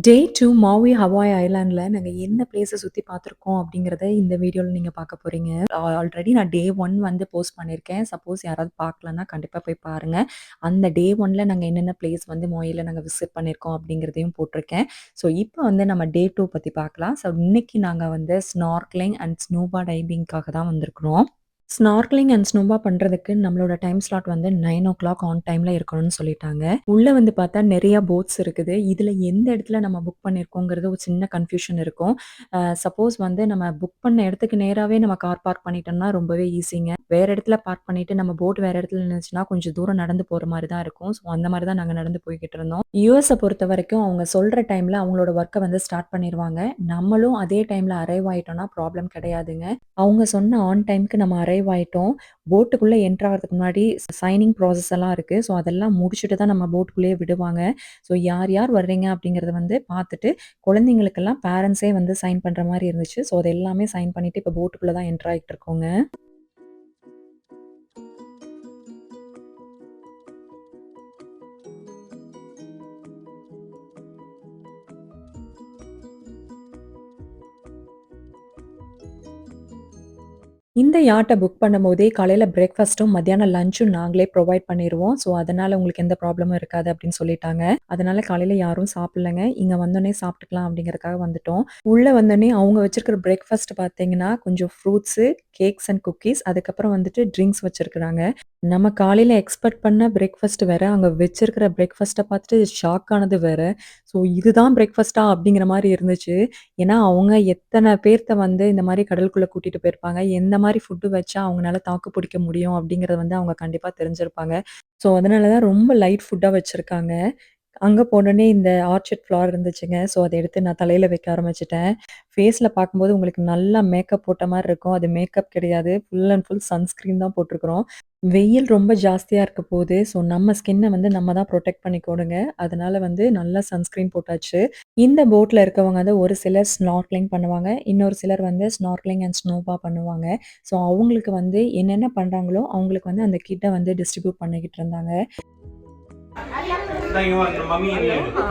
டே 2 மௌவி Hawaii ஐலேண்ட்ல நாங்க என்ன பிளேஸ சுத்தி பார்த்துருக்கோம் அப்படிங்கிறத இந்த வீடியோல நீங்க பார்க்க போறீங்க. ஆல்ரெடி நான் டே 1 வந்து போஸ்ட் பண்ணியிருக்கேன். சப்போஸ் யாராவது பார்க்கலன்னா கண்டிப்பா போய் பாருங்க. அந்த டே 1ல நாங்க என்னென்ன பிளேஸ் வந்து மௌயில நாங்க விசிட் பண்ணியிருக்கோம் அப்படிங்கிறதையும் போட்டிருக்கேன். ஸோ இப்போ வந்து நம்ம டே 2 பத்தி பார்க்கலாம். ஸோ இன்னைக்கு நாங்க வந்து ஸ்நார்க்லிங் அண்ட் ஸ்னூபா டைவிங்காக தான் வந்திருக்கிறோம். ஸ்நார்க்லிங் அண்ட் ஸ்னூபா பண்றதுக்கு நம்மளோட டைம் ஸ்லாட் வந்து 9:00 ஆன் டைம்ல இருக்கணும்னு சொல்லிட்டாங்க. உள்ள வந்து பார்த்தா நெறைய போட்ஸ் இருக்குது. இதுல எந்த இடத்துல நம்ம புக் பண்ணியிருக்கோங்கிறது ஒரு சின்ன கன்ஃப்யூஷன் இருக்கும். சப்போஸ் வந்து நம்ம புக் பண்ண இடத்துக்கு நேராவே நம்ம கார் பார்க் பண்ணிட்டோம்னா ரொம்பவே ஈஸிங்க. வேற இடத்துல பார்க் பண்ணிட்டு நம்ம போட் வேற இடத்துல நின்னுச்சுன்னா கொஞ்சம் தூரம் நடந்து போற மாரி தான் இருக்கும். ஸோ அந்த மாரி தான் நாங்க நடந்து போய்க்கிட்டு இருந்தோம். யுஎஸ்ஸ பொறுத்தவரைக்கும் அவங்க சொல்ற டைம்ல அவங்களோட வொர்க்க வந்து ஸ்டார்ட் பண்ணிருவாங்க. நம்மளும் அதே டைம்ல அரைவ் ஆயிட்டோம்னா ப்ராப்ளம் கிடையாதுங்க. அவங்க சொன்ன ஆன் டைம்க்கு நம்ம அரைவ் ஆயிட்டோம். போட்டுக்குள்ள என்டர் ஆகுறதுக்கு முன்னாடி சைனிங் ப்ராசஸ் எல்லாம் இருக்கு. ஸோ அதெல்லாம் முடிச்சுட்டு தான் நம்ம போட்டுக்குள்ளேயே விடுவாங்க. ஸோ யார் யார் வர்றீங்க அப்படிங்கிறத வந்து பார்த்துட்டு, குழந்தைங்களுக்கெல்லாம் பேரண்ட்ஸே வந்து சைன் பண்ற மாரி இருந்துச்சு. ஸோ அது எல்லாமே சைன் பண்ணிட்டு இப்ப போட்டுக்குள்ள தான் என்டர் ஆயிட்டு இருக்கோங்க. இந்த யாட்ட புக் பண்ணும்போதே காலையில பிரேக்ஃபாஸ்ட்டும், மத்தியானம் லஞ்சும் நாங்களே ப்ரொவைட் பண்ணிருவோம். ஸோ, அதனால உங்களுக்கு எந்த ப்ராப்ளமும் இருக்காது அப்படின்னு சொல்லிட்டாங்க. அதனால காலையில யாரும் சாப்பிடலங்க. இங்க வந்தோனே சாப்பிட்டுக்கலாம் அப்படிங்கிறதுக்காக வந்துட்டோம். உள்ள வந்தோனே அவங்க வச்சிருக்கிற பிரேக்ஃபாஸ்ட் பார்த்தீங்கன்னா, கொஞ்சம் ஃப்ரூட்ஸு, கேக்ஸ் அண்ட் குக்கீஸ் அதுக்கப்புறம் வந்துட்டு ட்ரிங்க்ஸ் வச்சிருக்கிறாங்க. நம்ம காலையில எக்ஸ்பெக்ட் பண்ண பிரேக்ஃபாஸ்ட் வேற, அங்க வச்சிருக்கிற பிரேக்ஃபாஸ்ட்ட பார்த்துட்டு ஷாக் ஆனது வேற. ஸோ, இதுதான் பிரேக்ஃபாஸ்ட்டா அப்படிங்கிற மாரி இருந்துச்சு. ஏன்னா, அவங்க எத்தன பேர்த்த வந்து இந்த மாரி கடலுக்குள்ள கூட்டிட்டு போயிருப்பாங்க. எந்த மாரி ஃபுட் வச்சா அவங்கனால தாக்கு பிடிக்க முடியும் அப்படிங்கிறத வந்து அவங்க கண்டிப்பா தெரிஞ்சிருப்பாங்க. ஸோ, அதனால தான் ரொம்ப லைட் ஃபுட்டா வச்சிருக்காங்க. அங்க போனோனே இந்த ஆர்ச்சிட் ஃப்ளார் இருந்துச்சுங்க. ஸோ, அத எடுத்து நான் தலையில வைக்க ஆரம்பிச்சுட்டேன். ஃபேஸ்ல பார்க்கும்போது உங்களுக்கு நல்லா மேக்கப் போட்ட மாரி இருக்கும். அது மேக்கப் கிடையாது. ஃபுல் அண்ட் ஃபுல் சன்ஸ்கிரீன் தான் போட்டுருக்கிறோம். வெயில் ரொம்ப ஜாஸ்தியா இருக்க போது. ஸோ, நம்ம ஸ்கின்ன வந்து நம்ம தான் புரொடெக்ட் பண்ணிக்கணுங்க. அதனால வந்து நல்லா சன்ஸ்கிரீன் போட்டாச்சு. இந்த போட்ல இருக்கவங்க வந்து ஒரு சிலர் ஸ்நார்க்லிங் பண்ணுவாங்க. இன்னொரு சிலர் வந்து ஸ்நார்க்லிங் அண்ட் ஸ்னூபா பண்ணுவாங்க. ஸோ, அவங்களுக்கு வந்து என்னென்ன பண்றாங்களோ, அவங்களுக்கு வந்து அந்த கிட்ட வந்து டிஸ்ட்ரிபியூட் பண்ணிக்கிட்டு இருந்தாங்க. Thank you, your mommy and you. My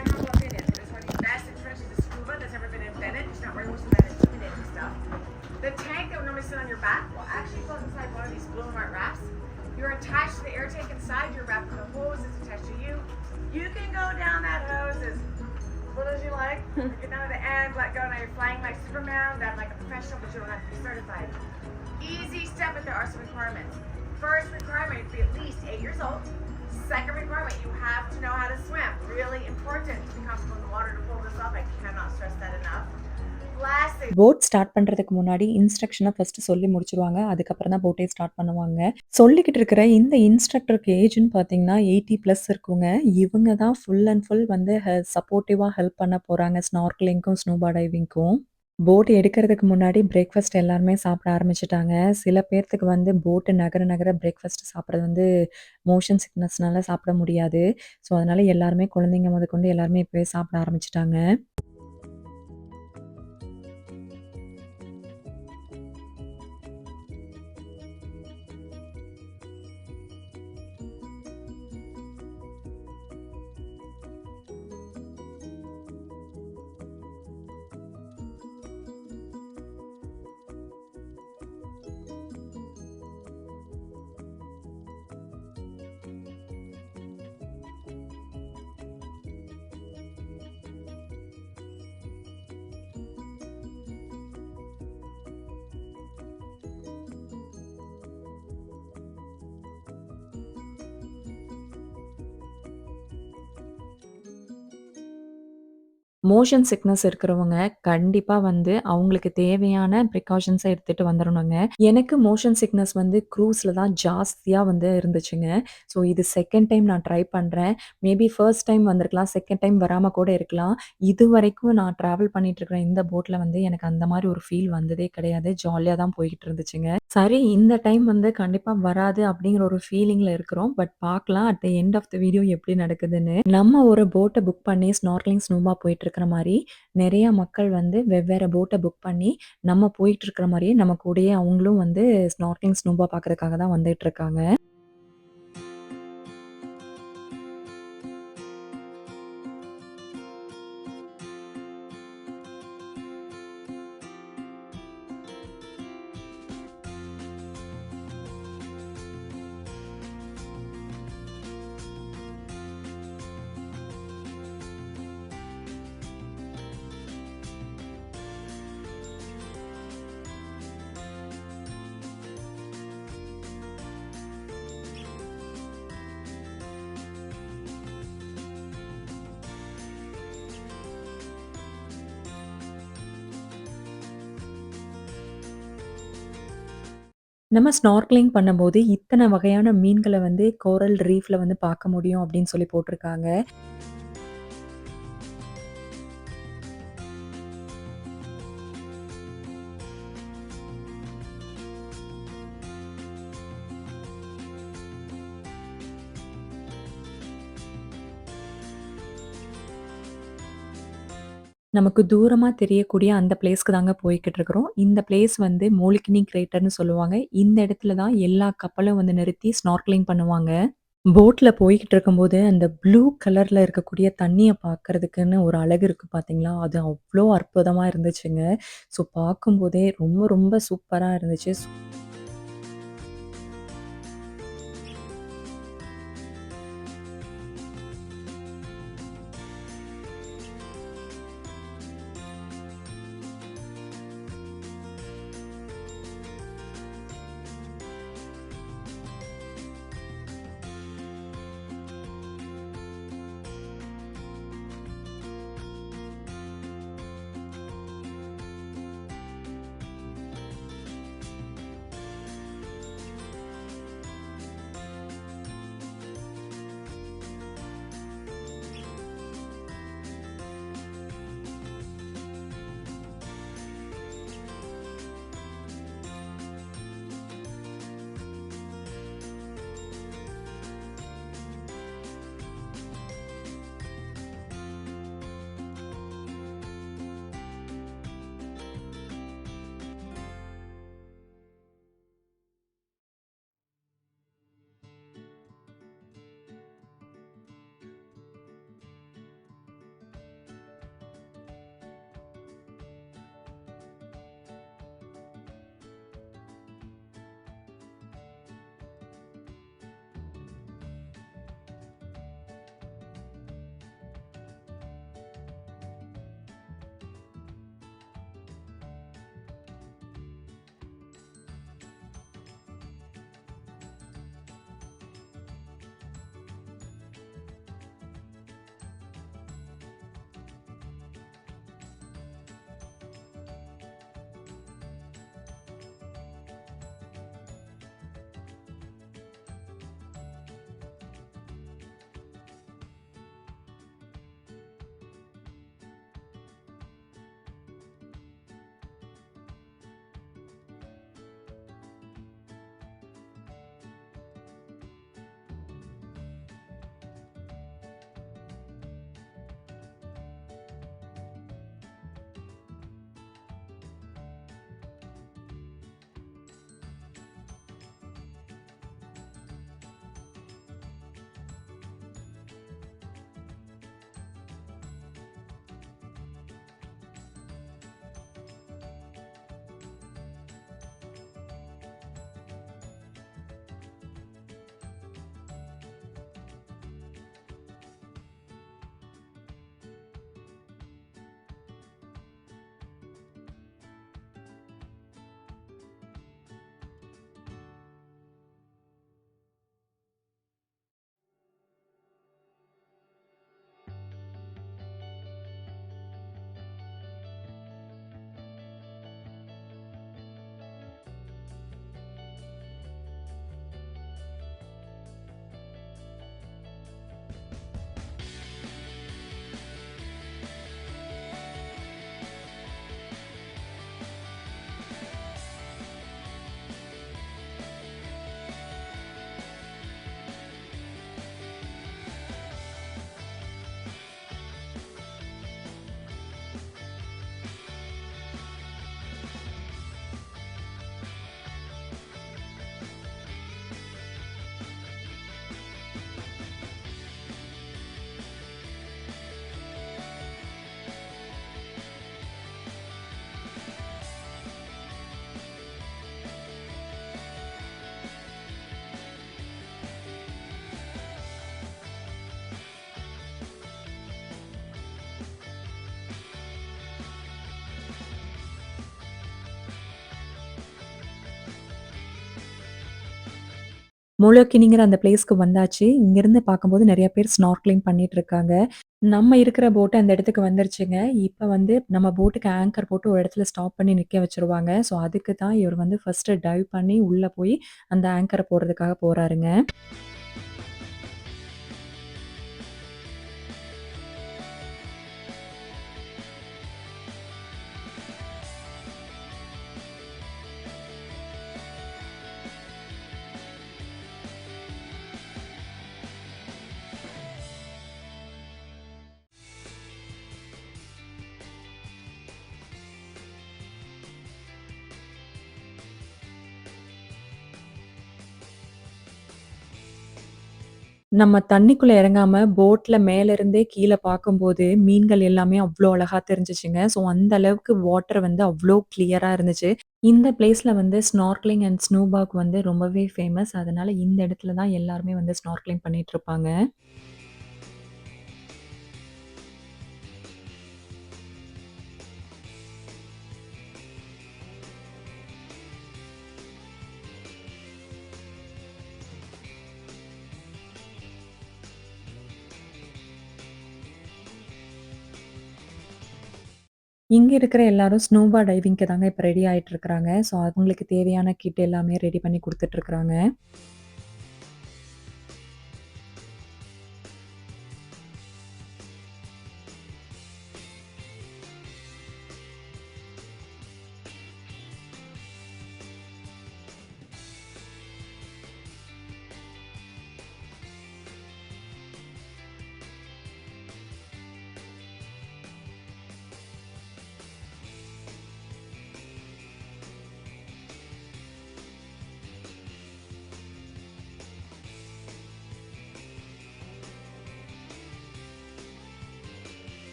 humble opinion, it's one of the best introductions to scuba that's ever been invented. It's not wearing most of that intimidating stuff. The tank that would normally sit on your back will actually float inside one of these glow mart rafts. You're attached to the air tank inside your raft with a hose that's attached to you. You can go down that hose as little as you like. Get down to the end, let go. Now you're flying like Superman, then like a professional, but you don't have to be certified. Easy step, but there are some requirements. First requirement, you have to be at least 8 years old. Second requirement, you have to know how to swim. Really important to be comfortable in the water to pull this off. I cannot stress that enough. Lastly, boat start பண்றதுக்கு முன்னாடி இன்ஸ்ட்ரக்ஷன first சொல்லி முடிச்சுருவாங்க. அதுக்கப்புறம் தான் போட்டே start பண்ணுவாங்க. சொல்லிக்கிட்டு இருக்கிற இந்த இன்ஸ்ட்ரக்டருக்கு ஏஜ்ன்னு பார்த்தீங்கன்னா, 80 பிளஸ் இருக்குங்க. இவங்க தான் ஃபுல் அண்ட் ஃபுல் வந்து சப்போர்ட்டிவா ஹெல்ப் பண்ண போறாங்க ஸ்நார்க்லிங்க்கும், ஸ்னூபா டைவிங்க்கும். போட் எடுக்கிறதுக்கு முன்னாடி பிரேக்ஃபாஸ்ட் எல்லாருமே சாப்பிட ஆரம்பிச்சுட்டாங்க. சில பேர்த்துக்கு வந்து போட் நகர நகர பிரேக்ஃபாஸ்ட் சாப்பிடுறது வந்து மோஷன் சிக்னஸ்னால சாப்பிட முடியாது. ஸோ, அதனால எல்லாருமே குழந்தைங்க முதற்கொண்டு எல்லாருமே இப்பவே சாப்பிட ஆரம்பிச்சுட்டாங்க. மோஷன் சிக்னஸ் இருக்கிறவங்க கண்டிப்பா வந்து அவங்களுக்கு தேவையான பிரிகாஷன்ஸ எடுத்துட்டு வந்துரணுங்க. எனக்கு மோஷன் சிக்னஸ் வந்து க்ரூஸ்ல தான் ஜாஸ்தியா வந்து இருந்துச்சுங்க. ஸோ இது செகண்ட் டைம் நான் ட்ரை பண்றேன். மேபி ஃபர்ஸ்ட் டைம் வந்திருக்கலாம். செகண்ட் டைம் வராம கூட இருக்கலாம். இதுவரைக்கும் நான் டிராவல் பண்ணிட்டு இருக்கிற இந்த போட்ல வந்து எனக்கு அந்த மாரி ஒரு ஃபீல் வந்ததே கிடையாது. ஜாலியா தான் போய்க்கிட்டு இருந்துச்சுங்க. சரி இந்த டைம் வந்து கண்டிப்பா வராது அப்படிங்கிற ஒரு ஃபீலிங்ல இருக்கிறோம். பட் பார்க்கலாம் at the end of the video எப்படி நடக்குதுன்னு. நம்ம ஒரு போட்ட புக் பண்ணி ஸ்நார்க்லிங், ஸ்னூபா போயிட்டு இருக்கிற மாரி, நெறைய மக்கள் வந்து வெவ்வேற போட்ட புக் பண்ணி, நம்ம போயிட்டு இருக்கிற மாரியே நம்ம கூடயே அவங்களும் வந்து ஸ்நார்க்லிங், ஸ்னூபா பார்க்கறதுக்காக தான் வந்துட்டு இருக்காங்க. நம்ம ஸ்நார்க்லிங் பண்ணும்போது இத்தன வகையான மீன்கள வந்து கோரல் ரீஃப்ல வந்து பார்க்க முடியும் அப்படின்னு சொல்லி போட்டிருக்காங்க. நமக்கு தூரமா தெரியக்கூடிய அந்த பிளேஸ்க்கு தாங்க போய்க்கிட்டு இருக்கிறோம். இந்த பிளேஸ் வந்து மோலிகினி கிரேட்டர்ன்னு சொல்லுவாங்க. இந்த இடத்துல தான் எல்லா கப்பலும் வந்து நிறுத்தி ஸ்நார்க்லிங் பண்ணுவாங்க. போட்ல போய்க்கிட்டு இருக்கும்போது, அந்த ப்ளூ கலர்ல இருக்கக்கூடிய தண்ணீய பார்க்கறதுக்குன்னு ஒரு அழகு இருக்கு பார்த்தீங்களா? அது அவ்ளோ அற்புதமா இருந்துச்சுங்க. ஸோ பார்க்கும்போதே ரொம்ப ரொம்ப சூப்பரா இருந்துச்சு. மோலோக்கினிங்கிற அந்த பிளேஸ்க்கு வந்தாச்சு. இங்கருந்து பார்க்கும்போது நெறைய பேர் ஸ்நார்க்லிங் பண்ணிட்டு இருக்காங்க. நம்ம இருக்கிற போட் அந்த இடத்துக்கு வந்துருச்சுங்க. இப்ப வந்து நம்ம போட்டுக்கு ஆங்கர் போட்டு ஒரு இடத்துல ஸ்டாப் பண்ணி நிக்க வச்சுருவாங்க. ஸோ அதுக்கு தான் இவரு வந்து ஃபர்ஸ்ட்டு டைவ் பண்ணி உள்ள போய் அந்த ஆங்கர போடுறதுக்காக போறாருங்க. நம்ம தண்ணிக்குள்ள இறங்காம போட்ல மேல இருந்தே கீழ பார்க்கும்போது, மீன்கள் எல்லாமே அவ்ளோ அழகா தெரிஞ்சுச்சுங்க. ஸோ அந்த அளவுக்கு வாட்டர் வந்து அவ்ளோ கிளியரா இருந்துச்சு. இந்த பிளேஸ்ல வந்து ஸ்நார்க்லிங் அண்ட் ஸ்னூபாக் வந்து ரொம்பவே ஃபேமஸ். அதனால இந்த இடத்துல தான் எல்லாருமே வந்து ஸ்நார்க்லிங் பண்ணிட்டுருப்பாங்க. இங்க இருக்கிற எல்லாரும் ஸ்னூபா டைவிங்க்கு தாங்க இப்ப ரெடி ஆயிட்டு இருக்கிறாங்க. ஸோ அவங்களுக்கு தேவையான கிட் எல்லாமே ரெடி பண்ணி குடுத்துட்டு இருக்கிறாங்க.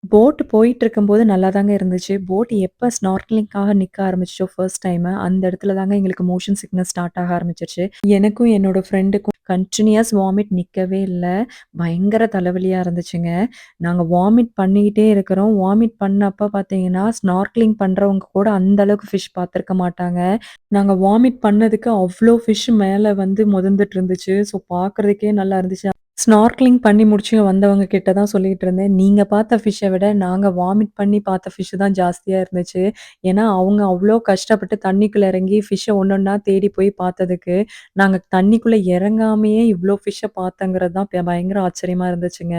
போட் போயிட்டுருக்கும்போது நல்லாதாங்க இருந்துச்சு. போட் எப்ப ஸ்நார்க்லிங்காக நிக்க ஆரம்பிச்சுச்சோ ஃபர்ஸ்ட் டைமு, அந்த இடத்துல தாங்க எங்களுக்கு மோஷன் சிக்னஸ் ஸ்டார்ட் ஆக ஆரம்பிச்சுருச்சு. எனக்கும் என்னோட ஃப்ரெண்டுக்கும் கன்டினியூயஸ் வாமிட் நிக்கவே இல்ல. பயங்கர தலைவலியா இருந்துச்சுங்க. நாங்க வாமிட் பண்ணிக்கிட்டே இருக்கிறோம். வாமிட் பண்ணப்ப பார்த்தீங்கன்னா, ஸ்நார்க்லிங் பண்றவங்க கூட அந்த அளவுக்கு ஃபிஷ் பார்த்துருக்க மாட்டாங்க. நாங்க வாமிட் பண்ணதுக்கு அவ்ளோ ஃபிஷ் மேல வந்து மிதந்துட்டு இருந்துச்சு. ஸோ பார்க்கறதுக்கே நல்லா இருந்துச்சு. ஸ்நார்க்லிங் பண்ணி முடிச்சு வந்தவங்க கிட்ட தான் சொல்லிட்டு இருந்தேன். நீங்க பார்த்த ஃபிஷ்ஷ விட நாங்க வாமிட் பண்ணி பார்த்த ஃபிஷ் தான் ஜாஸ்தியா இருந்துச்சு. ஏன்னா, அவங்க அவ்ளோ கஷ்டப்பட்டு தண்ணிக்குள்ள இறங்கி ஃபிஷ்ஷ ஒண்ணொன்னா தேடி போய் பார்த்ததுக்கு, நாங்க தண்ணிக்குள்ள இறங்காமயே இவ்ளோ ஃபிஷ்ஷ பார்த்தோங்கிறது தான் பயங்கர ஆச்சரியமா இருந்துச்சுங்க.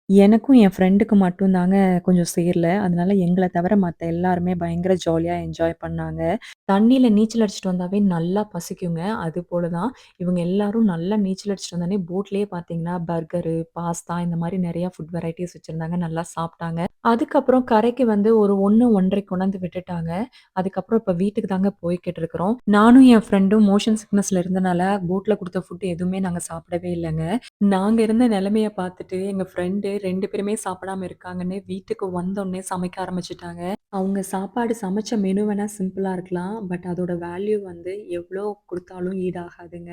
எனக்கும் என் ஃப்ரெண்டுக்கு மட்டும் தாங்க கொஞ்சம் சேரல. அதனால எங்கள தவிர மத்த எல்லாருமே பயங்கர ஜாலியா என்ஜாய் பண்ணாங்க. தண்ணீல நீச்சல் அடிச்சுட்டு வந்தாவே நல்லா பசிக்குங்க. அதுபோல தான் இவங்க எல்லாரும் நல்லா நீச்சல் அடிச்சுட்டு வந்தோனே போட்லயே பார்த்தீங்கன்னா, பர்கரு, பாஸ்தா இந்த மாரி நெறைய ஃபுட் வெரைட்டீஸ் வச்சிருந்தாங்க. நல்லா சாப்ட்டாங்க. அதுக்கப்புறம் கரைக்கு வந்து ஒரு 1, 1:30 கொண்டாந்து விட்டுட்டாங்க. அதுக்கப்புறம் இப்ப வீட்டுக்கு தாங்க போய்க்கிட்டு இருக்கிறோம். நானும் என் ஃப்ரெண்டும் மோஷன் சிக்னஸ்ல இருந்தனால போட்ல குடுத்த ஃபுட் எதுவுமே நாங்க சாப்பிடவே இல்லங்க. நாங்க இருந்த நெலைமைய பார்த்துட்டு, எங்க ஃப்ரெண்டு 2 பேருமே சாப்பிடாம இருக்காங்கன்னு வீட்டுக்கு வந்தோனே சமைக்க ஆரம்பிச்சுட்டாங்க. அவங்க சாப்பாடு சமைச்ச மெனு வேணா சிம்பிளா இருக்கலாம். பட் அதோட வேல்யூ வந்து எவ்ளோ குடுத்தாலும் ஈடாகாதுங்க.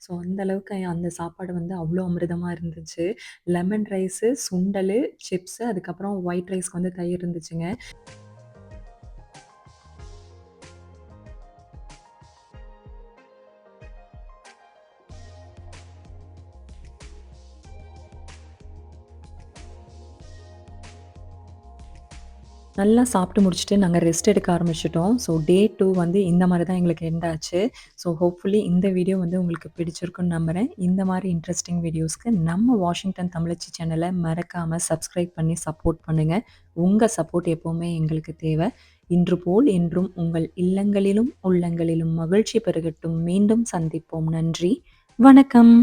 ஸோ அந்த அளவுக்கு அந்த சாப்பாடு வந்து அவ்ளோ அமிர்தமா இருந்துச்சு. லெமன் ரைஸு, சுண்டலு, சிப்ஸு அதுக்கப்புறம் ஒயிட் ரைஸ்க்கு வந்து தயிர் இருந்துச்சுங்க. நல்லா சாப்பிட்டு முடிச்சுட்டு நாங்க ரெஸ்ட் எடுக்க ஆரம்பிச்சுட்டோம். ஸோ டே 2 வந்து இந்த மாரி தான் எங்களுக்கு எண்ட் ஆச்சு. ஸோ ஹோப்ஃபுல்லி இந்த வீடியோ வந்து உங்களுக்கு பிடிச்சிருக்குன்னு நம்புறேன். இந்த மாரி இன்ட்ரஸ்டிங் வீடியோஸ்க்கு நம்ம வாஷிங்டன் தமிழச்சி சேனல மறக்காம சப்ஸ்கிரைப் பண்ணி சப்போர்ட் பண்ணுங்க. உங்க சப்போர்ட் எப்பவுமே எங்களுக்கு தேவ. இன்று போல் என்றும் உங்கள் இல்லங்களிலும், உள்ளங்களிலும் மகிழ்ச்சி பெருகட்டும். மீண்டும் சந்திப்போம். நன்றி. வணக்கம்.